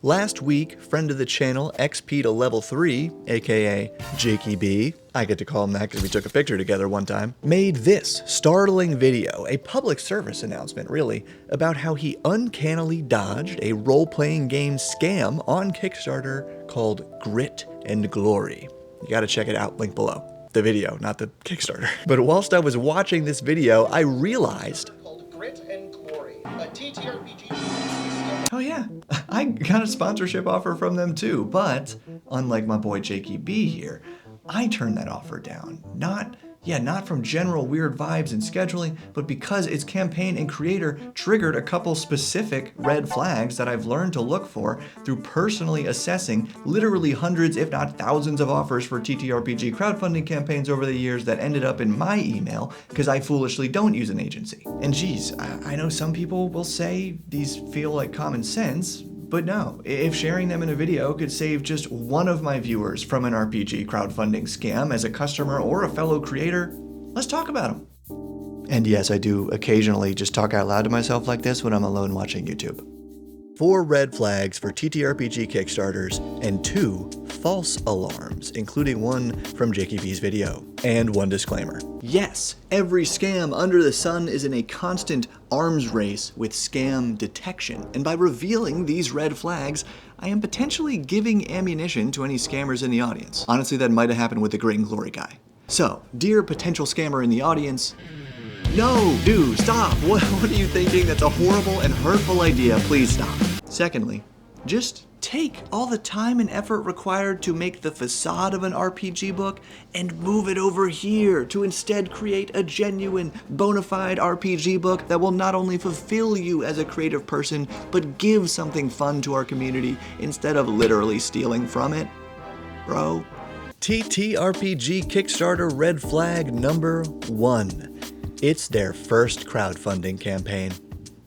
Last week, friend of the channel, XP to Level 3, aka Jakey B, I get to call him that because we took a picture together one time, made this startling video, a public service announcement really, about how he uncannily dodged a role-playing game scam on Kickstarter called Grit and Glory. You gotta check it out, link below. The video, not the Kickstarter. But whilst I was watching this video, I realized... called Grit and Glory, a TTRPG... Oh yeah, I got a sponsorship offer from them too, but unlike my boy Jakey B here, I turned that offer down. Not from general weird vibes and scheduling, but because its campaign and creator triggered a couple specific red flags that I've learned to look for through personally assessing literally hundreds, if not thousands of offers for TTRPG crowdfunding campaigns over the years that ended up in my email because I foolishly don't use an agency. And geez, I know some people will say these feel like common sense, but no, if sharing them in a video could save just one of my viewers from an RPG crowdfunding scam as a customer or a fellow creator, let's talk about them. And yes, I do occasionally just talk out loud to myself like this when I'm alone watching YouTube. 4 red flags for TTRPG Kickstarters and 2 false alarms, including one from Jakey B's video. And 1 disclaimer. Yes, every scam under the sun is in a constant arms race with scam detection, and by revealing these red flags, I am potentially giving ammunition to any scammers in the audience. Honestly, that might have happened with the Grit and Glory guy. So, dear potential scammer in the audience, no, dude, stop! What are you thinking? That's a horrible and hurtful idea. Please stop. Secondly, just take all the time and effort required to make the facade of an RPG book and move it over here to instead create a genuine, bona fide RPG book that will not only fulfill you as a creative person, but give something fun to our community instead of literally stealing from it. Bro. TTRPG Kickstarter red flag number 1. It's their first crowdfunding campaign.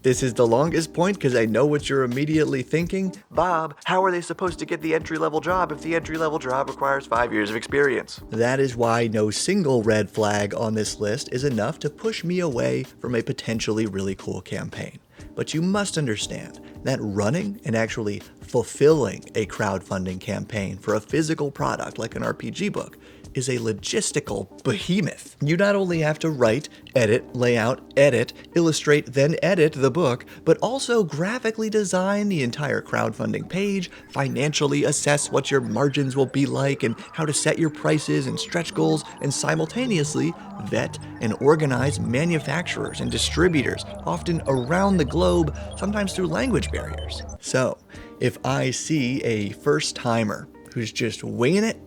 This is the longest point because I know what you're immediately thinking. Bob, how are they supposed to get the entry-level job if the entry-level job requires 5 years of experience? That is why no single red flag on this list is enough to push me away from a potentially really cool campaign. But you must understand that running and actually fulfilling a crowdfunding campaign for a physical product like an RPG book is a logistical behemoth. You not only have to write, edit, layout, edit, illustrate, then edit the book, but also graphically design the entire crowdfunding page, financially assess what your margins will be like and how to set your prices and stretch goals, and simultaneously vet and organize manufacturers and distributors, often around the globe, sometimes through language barriers. So, if I see a first-timer who's just winging it,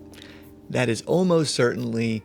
that is almost certainly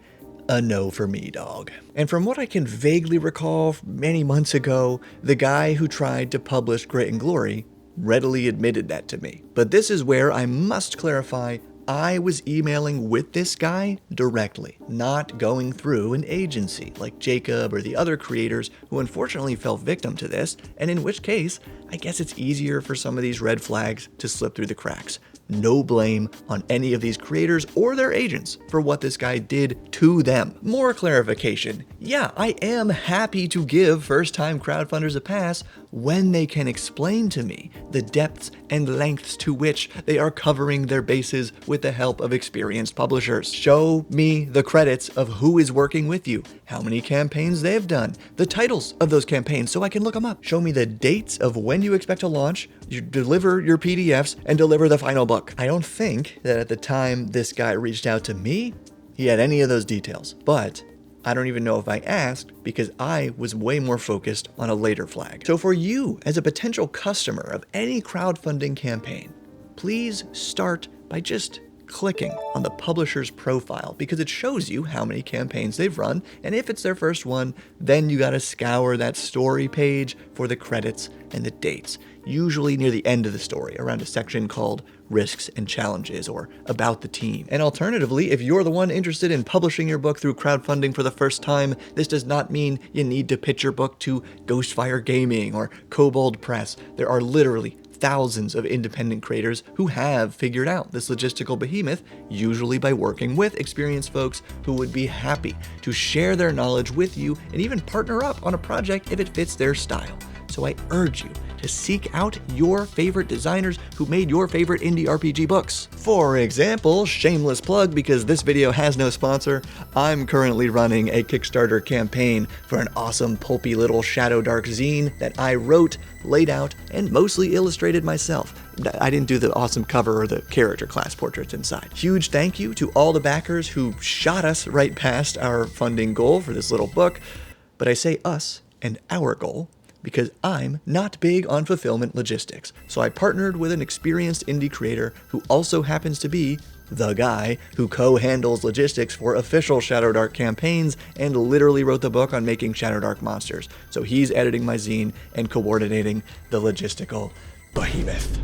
a no for me, dog. And from what I can vaguely recall many months ago, the guy who tried to publish Grit and Glory readily admitted that to me. But this is where I must clarify I was emailing with this guy directly, not going through an agency like Jacob or the other creators who unfortunately fell victim to this, and in which case, I guess it's easier for some of these red flags to slip through the cracks. No blame on any of these creators or their agents for what this guy did to them. More clarification. Yeah, I am happy to give first-time crowdfunders a pass when they can explain to me the depths and lengths to which they are covering their bases with the help of experienced publishers. Show me the credits of who is working with you, how many campaigns they've done, the titles of those campaigns so I can look them up. Show me the dates of when you expect to launch, you deliver your PDFs, and deliver the final book. I don't think that at the time this guy reached out to me, he had any of those details, but I don't even know if I asked because I was way more focused on a later flag. So for you, as a potential customer of any crowdfunding campaign, please start by just clicking on the publisher's profile because it shows you how many campaigns they've run, and if it's their first one, then you gotta scour that story page for the credits and the dates, usually near the end of the story, around a section called Risks and Challenges or About the Team. And alternatively, if you're the one interested in publishing your book through crowdfunding for the first time, this does not mean you need to pitch your book to Ghostfire Gaming or Kobold Press. There are literally thousands of independent creators who have figured out this logistical behemoth, usually by working with experienced folks who would be happy to share their knowledge with you and even partner up on a project if it fits their style. So I urge you to seek out your favorite designers who made your favorite indie RPG books. For example, shameless plug because this video has no sponsor, I'm currently running a Kickstarter campaign for an awesome pulpy little Shadow Dark zine that I wrote, laid out, and mostly illustrated myself. I didn't do the awesome cover or the character class portraits inside. Huge thank you to all the backers who shot us right past our funding goal for this little book. But I say us and our goal because I'm not big on fulfillment logistics. So I partnered with an experienced indie creator who also happens to be the guy who co-handles logistics for official Shadow Dark campaigns and literally wrote the book on making Shadow Dark monsters. So he's editing my zine and coordinating the logistical behemoth.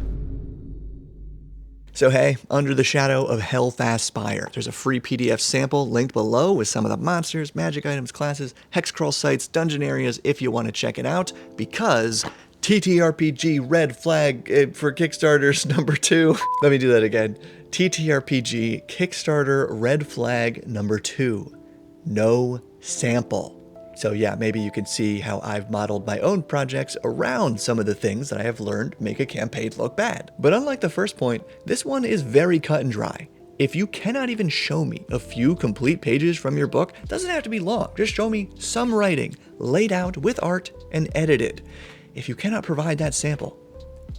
So hey, under the shadow of Hellfast Spire, there's a free PDF sample linked below with some of the monsters, magic items, classes, hexcrawl sites, dungeon areas if you want to check it out, because TTRPG Red Flag for Kickstarter's number 2. Let me do that again. TTRPG Kickstarter Red Flag number 2. No sample. So yeah, maybe you can see how I've modeled my own projects around some of the things that I have learned make a campaign look bad. But unlike the first point, this one is very cut and dry. If you cannot even show me a few complete pages from your book, it doesn't have to be long, just show me some writing, laid out with art and edited. If you cannot provide that sample,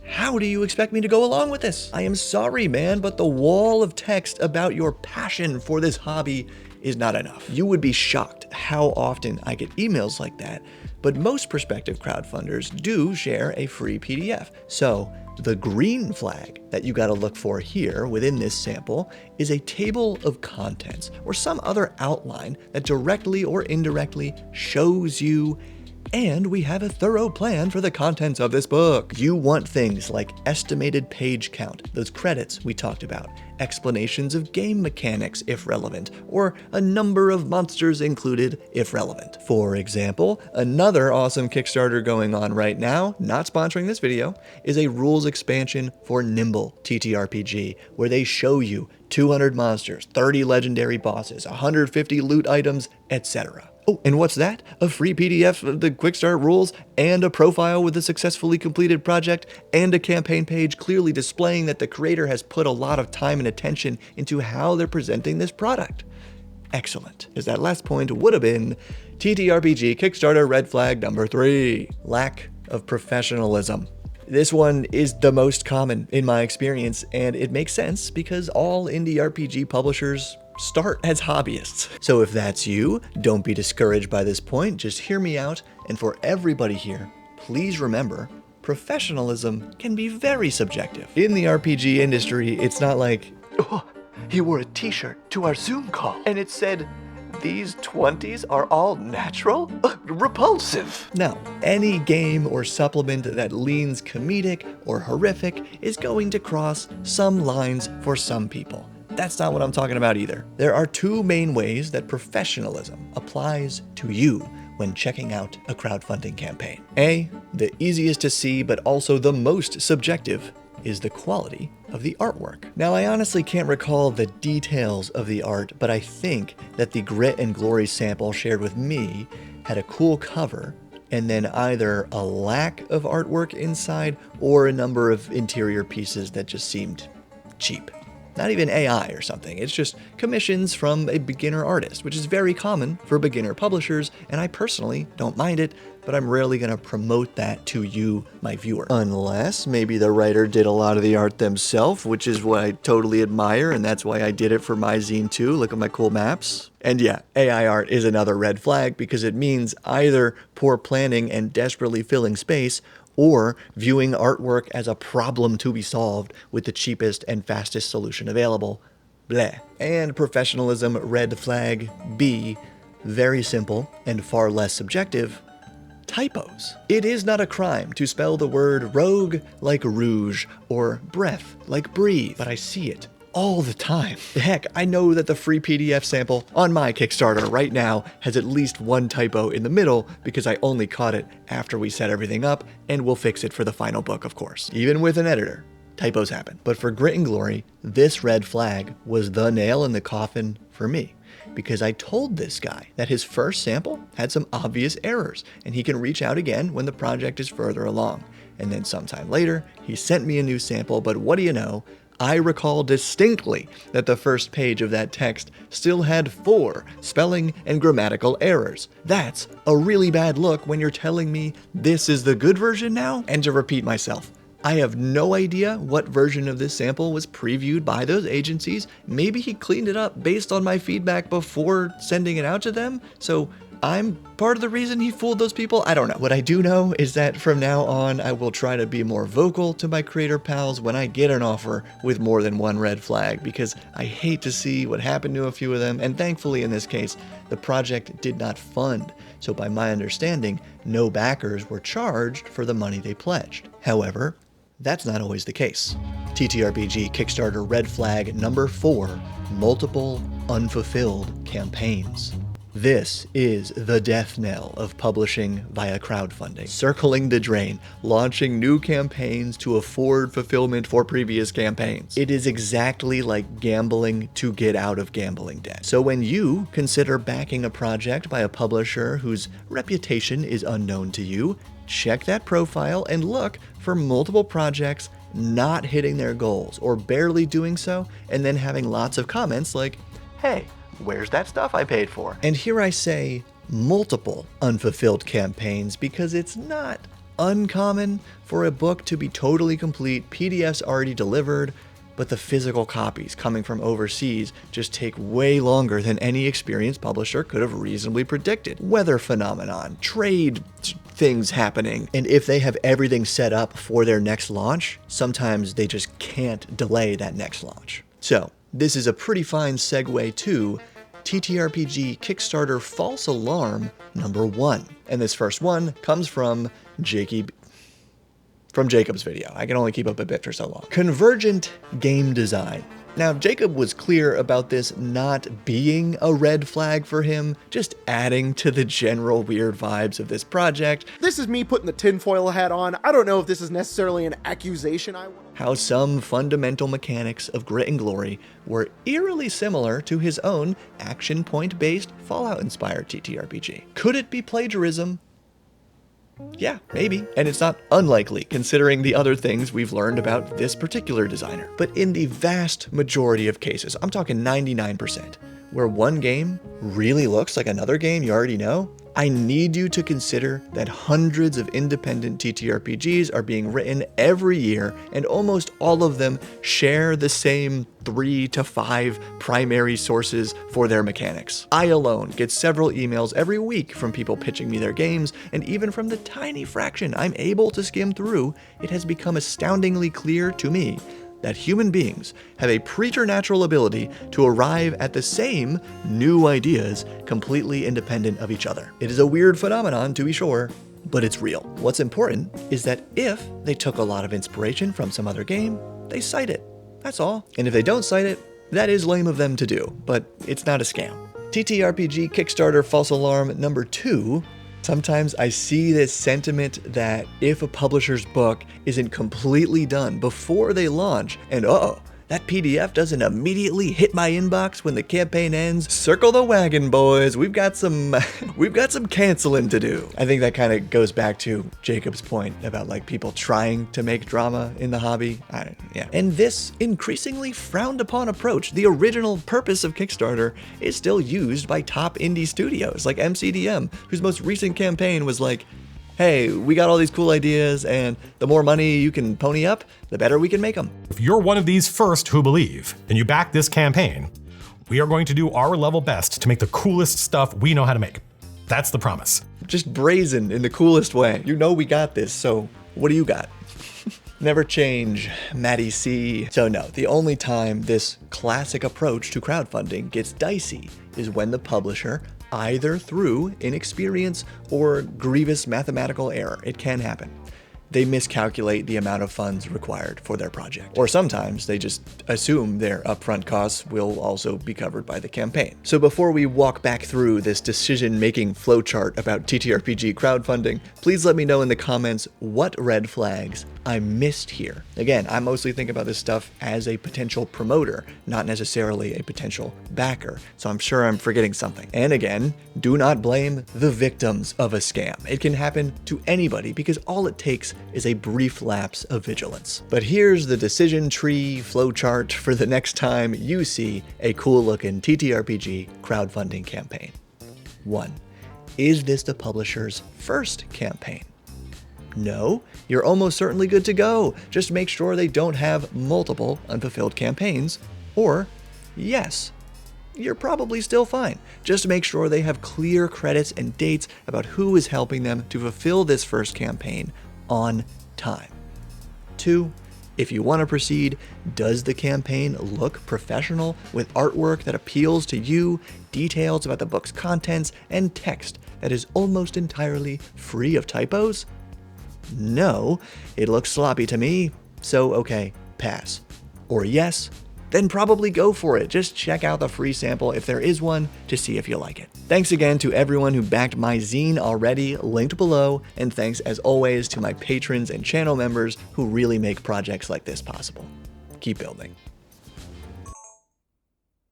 how do you expect me to go along with this? I am sorry, man, but the wall of text about your passion for this hobby is not enough. You would be shocked how often I get emails like that, but most prospective crowdfunders do share a free PDF. So the green flag that you gotta look for here within this sample is a table of contents or some other outline that directly or indirectly shows you and we have a thorough plan for the contents of this book. You want things like estimated page count, those credits we talked about, explanations of game mechanics if relevant, or a number of monsters included if relevant. For example, another awesome Kickstarter going on right now, not sponsoring this video, is a rules expansion for Nimble TTRPG, where they show you 200 monsters, 30 legendary bosses, 150 loot items, etc. Oh, and what's that? A free PDF of the Quick Start rules, and a profile with a successfully completed project, and a campaign page clearly displaying that the creator has put a lot of time and attention into how they're presenting this product. Excellent, as that last point would have been TTRPG Kickstarter Red Flag number 3, lack of professionalism. This one is the most common in my experience, and it makes sense because all indie RPG publishers start as hobbyists. So if that's you, don't be discouraged by this point, just hear me out, and for everybody here, please remember, professionalism can be very subjective. In the RPG industry, it's not like, oh, he wore a t-shirt to our Zoom call, and it said, these 20s are all natural? Repulsive. No, any game or supplement that leans comedic or horrific is going to cross some lines for some people. That's not what I'm talking about either. There are two main ways that professionalism applies to you when checking out a crowdfunding campaign. A, the easiest to see but also the most subjective, is the quality of the artwork. Now, I honestly can't recall the details of the art, but I think that the Grit and Glory sample shared with me had a cool cover and then either a lack of artwork inside or a number of interior pieces that just seemed cheap. Not even AI or something, it's just commissions from a beginner artist, which is very common for beginner publishers, and I personally don't mind it, but I'm rarely gonna promote that to you, my viewer. Unless maybe the writer did a lot of the art themselves, which is what I totally admire, and that's why I did it for my zine too. Look at my cool maps. And yeah, AI art is another red flag because it means either poor planning and desperately filling space, or viewing artwork as a problem to be solved with the cheapest and fastest solution available. Bleh. And professionalism red flag B, very simple and far less subjective, typos. It is not a crime to spell the word rogue like rouge or breath like breathe, but I see it all the time. Heck, I know that the free PDF sample on my Kickstarter right now has at least one typo in the middle because I only caught it after we set everything up, and we'll fix it for the final book, of course. Even with an editor, typos happen. But for Grit and Glory, this red flag was the nail in the coffin for me, because I told this guy that his first sample had some obvious errors, and he can reach out again when the project is further along. and then sometime later, he sent me a new sample, but what do you know? I recall distinctly that the first page of that text still had 4 spelling and grammatical errors. That's a really bad look when you're telling me this is the good version now? And to repeat myself, I have no idea what version of this sample was previewed by those agencies. Maybe he cleaned it up based on my feedback before sending it out to them, so I'm part of the reason he fooled those people. I don't know. What I do know is that from now on, I will try to be more vocal to my creator pals when I get an offer with more than one red flag, because I hate to see what happened to a few of them, and thankfully in this case, the project did not fund. So by my understanding, no backers were charged for the money they pledged. However, that's not always the case. TTRPG Kickstarter red flag number 4, multiple unfulfilled campaigns. This is the death knell of publishing via crowdfunding. Circling the drain, launching new campaigns to afford fulfillment for previous campaigns. It is exactly like gambling to get out of gambling debt. So when you consider backing a project by a publisher whose reputation is unknown to you, check that profile and look for multiple projects not hitting their goals or barely doing so, and then having lots of comments like, hey, where's that stuff I paid for? And here I say multiple unfulfilled campaigns because it's not uncommon for a book to be totally complete, PDFs already delivered, but the physical copies coming from overseas just take way longer than any experienced publisher could have reasonably predicted. Weather phenomenon, trade things happening, and if they have everything set up for their next launch, sometimes they just can't delay that next launch. So, this is a pretty fine segue to TTRPG Kickstarter false alarm number 1. And this first one comes from Jacob's video. I can only keep up a bit for so long. Convergent game design. Now, Jacob was clear about this not being a red flag for him, just adding to the general weird vibes of this project. This is me putting the tinfoil hat on. I don't know if this is necessarily an accusation. How some fundamental mechanics of Grit and Glory were eerily similar to his own action point-based Fallout-inspired TTRPG. Could it be plagiarism? Yeah, maybe. And it's not unlikely considering the other things we've learned about this particular designer. But in the vast majority of cases, I'm talking 99%, where one game really looks like another game you already know, I need you to consider that hundreds of independent TTRPGs are being written every year, and almost all of them share the same 3 to 5 primary sources for their mechanics. I alone get several emails every week from people pitching me their games, and even from the tiny fraction I'm able to skim through, it has become astoundingly clear to me that human beings have a preternatural ability to arrive at the same new ideas completely independent of each other. It is a weird phenomenon, to be sure, but it's real. What's important is that if they took a lot of inspiration from some other game, they cite it. That's all. And if they don't cite it, that is lame of them to do, but it's not a scam. TTRPG Kickstarter false alarm number 2. Sometimes I see this sentiment that if a publisher's book isn't completely done before they launch, and that PDF doesn't immediately hit my inbox when the campaign ends, circle the wagon, boys. We've got some canceling to do. I think that kind of goes back to Jacob's point about like people trying to make drama in the hobby. And this increasingly frowned upon approach, the original purpose of Kickstarter, is still used by top indie studios like MCDM, whose most recent campaign was like, hey, we got all these cool ideas, and the more money you can pony up, the better we can make them. If you're one of these first who believe, and you back this campaign, we are going to do our level best to make the coolest stuff we know how to make. That's the promise. Just brazen in the coolest way. You know we got this, so what do you got? Never change, Maddie C. So no, the only time this classic approach to crowdfunding gets dicey is when the publisher, either through inexperience or grievous mathematical error, it can happen, they miscalculate the amount of funds required for their project. Or sometimes they just assume their upfront costs will also be covered by the campaign. So before we walk back through this decision-making flowchart about TTRPG crowdfunding, please let me know in the comments what red flags I missed here. Again, I mostly think about this stuff as a potential promoter, not necessarily a potential backer, so I'm sure I'm forgetting something. And again, do not blame the victims of a scam. It can happen to anybody because all it takes is a brief lapse of vigilance. But here's the decision tree flowchart for the next time you see a cool-looking TTRPG crowdfunding campaign. 1. Is this the publisher's first campaign? No, you're almost certainly good to go. Just make sure they don't have multiple unfulfilled campaigns. Or, yes, you're probably still fine. Just make sure they have clear credits and dates about who is helping them to fulfill this first campaign on time. 2. If you want to proceed, does the campaign look professional with artwork that appeals to you, details about the book's contents, and text that is almost entirely free of typos? No, it looks sloppy to me, so okay, pass. Or yes, then probably go for it. Just check out the free sample if there is one to see if you like it. Thanks again to everyone who backed my zine already, linked below, and thanks as always to my patrons and channel members who really make projects like this possible. Keep building.